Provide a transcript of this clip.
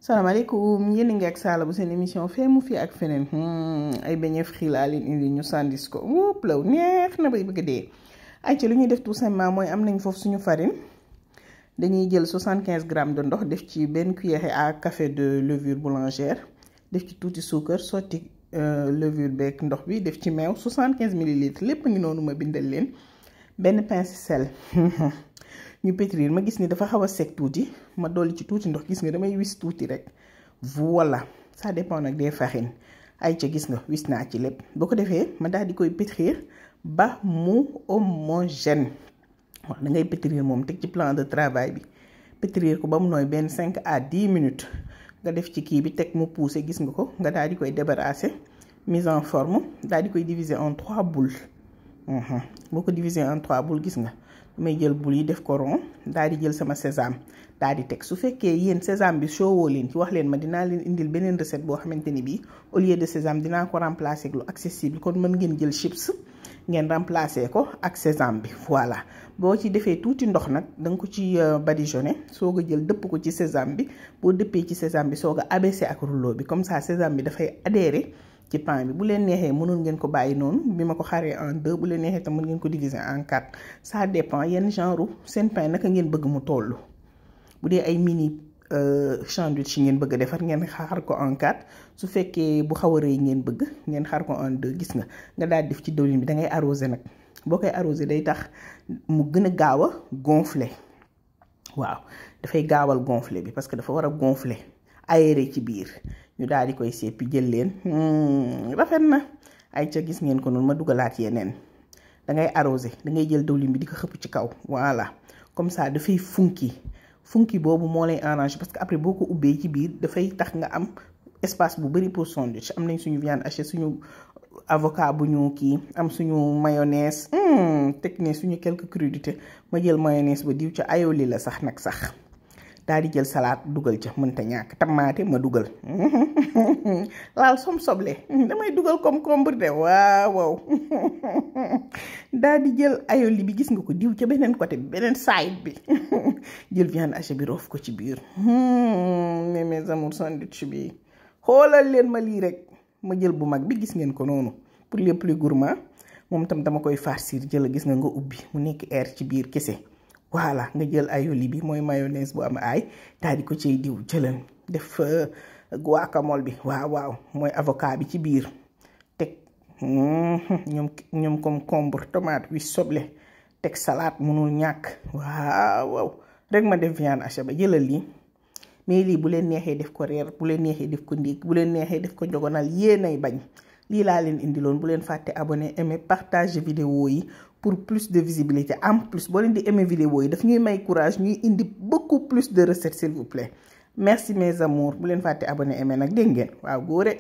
salaamaaleykum yéen a ngi ak Sala bu seen émission fee mu fi ak feneen ay beñe frits laa leen indi ñu sandis ko wóop law neex na bay bëgg dee ay ci lu ñuy def tout simplement mooy am nañ foofu suñu farine dañuy jël 75 grammes de ndox def ci benn cuillère à café de levure boulangère def ci tuuti suukar sotti levure beeg ndox bi def ci meew 75 millilitres lépp ngi noonu ma bindal leen benn pincée sel ñu pétrir ma gis ni dafa xaw a sec tuuti ma dolli ci tuuti ndox gis nga damay wis tuuti rek voilà ça dépend nag des farines ay ca gis nga wis naa ci lépp boo ko defee ma daal di koy pétrir ba mu homogène waaw da ngay pétrir moom teg ci plan de travail bi pétrir ko ba mu nooy benn 5 à 10 minutes nga def ci kii bi teg mu poussé gis nga ko nga daal di koy débarrasser mise en forme daal di koy diviser en 3 boules boo ko diviser en 3 boules gis nga may jël bul yi def ko rond daal di jël sama sésame daal di teg su fekkee yéen sésame bi soowoo leen ci wax leen ma dinaa leen indil beneen recette boo xamante ni bii au lieu de sésame dinaa ko remplacer ak lu accessible kon mën ngeen jël chips ngeen remplacer ko ak sésame bi voilà boo ci defee tuuti ndox nag da nga ko ci badigeonner soog a jël dëpp ko ci sésame bi boo dëppee ci sésame bi soog a abaisser ak rouleau bi comme ça sésame bi dafay adhérer ci pain bi bu leen neexee mënoon ngeen ko bàyyi noonu bi ma ko xaree en 2 bu leen neexee tam mën ngeen ko diviser en 4 ça dépend yenn genre seen pain naka ngeen bëgg mu toll bu dee ay mini sandwich yi ngeen bëgg a defar ngeen xar ko en 4 su fekkee bu xaw a rëy ngeen bëgg ngeen xar ko en 2 gis nga daal def ci diwlin bi da ngay arroser nag boo koy arroser day tax mu gën a gaaw a gonfler waaw dafay gaawal gonfler bi parce que dafa war a gonfler aéré ci biir ñu daal di koy seppi jël leen rafet na ay ca gis ngeen ko noonu ma dugalaat yeneen da ngay arroser da ngay jël diwlin bi di ko xëpp ci kaw voilà comme ça dafay funki boobu moo lay arranger parce que après boo ko ubbee ci biir dafay tax nga am espace bu bari pour sandwich am nañ suñu viande hachée suñu avocat bu ñu kii am suñu mayonnaise teg ne suñu quelques crudités ma jël mayonnaise ba diw ca aioli la sax nag sax daal di jël salade dugal ca mënta ñàkk tamaate ma dugal laal som soble damay dugal concombre de waaw daal di jël aioli bi gis nga ko diw ca beneen côté bi beneen side bi jël viande hachée bi roof ko ci biir mais mes amours sandwich bi xoolal leen ma lii rek ma jël bu mag bi gis ngeen ko noonu pour les plus gourmands moom tam dama koy farcir jël gis nga ubbi mu nekk air ci biir kese voilà nga jël aioli bi mooy mayonnaise bu am ay daal di ko ciy diw jëlan def guacamole bi waaw mooy avocat bi ci biir teg ñoom concombre tomate wi soble teg salade mënul ñàkk waaw rek ma def viande hachée ba jëlal lii mais lii bu leen neexee def ko reer bu leen neexee def ko ndékki bu leen neexee def ko njogonal yéenay bañ lii laa leen indiloon bu leen fàtte abonné aimer partager vidéo yi pour plus de visibilité en plus boo leen di aimer vidéo yi daf ñuy may courage ñuy indi beaucoup plus de recettes s'il vous plaît merci mes amours bu leen fàtte abonné aimer nag dégg ngeen waaw góore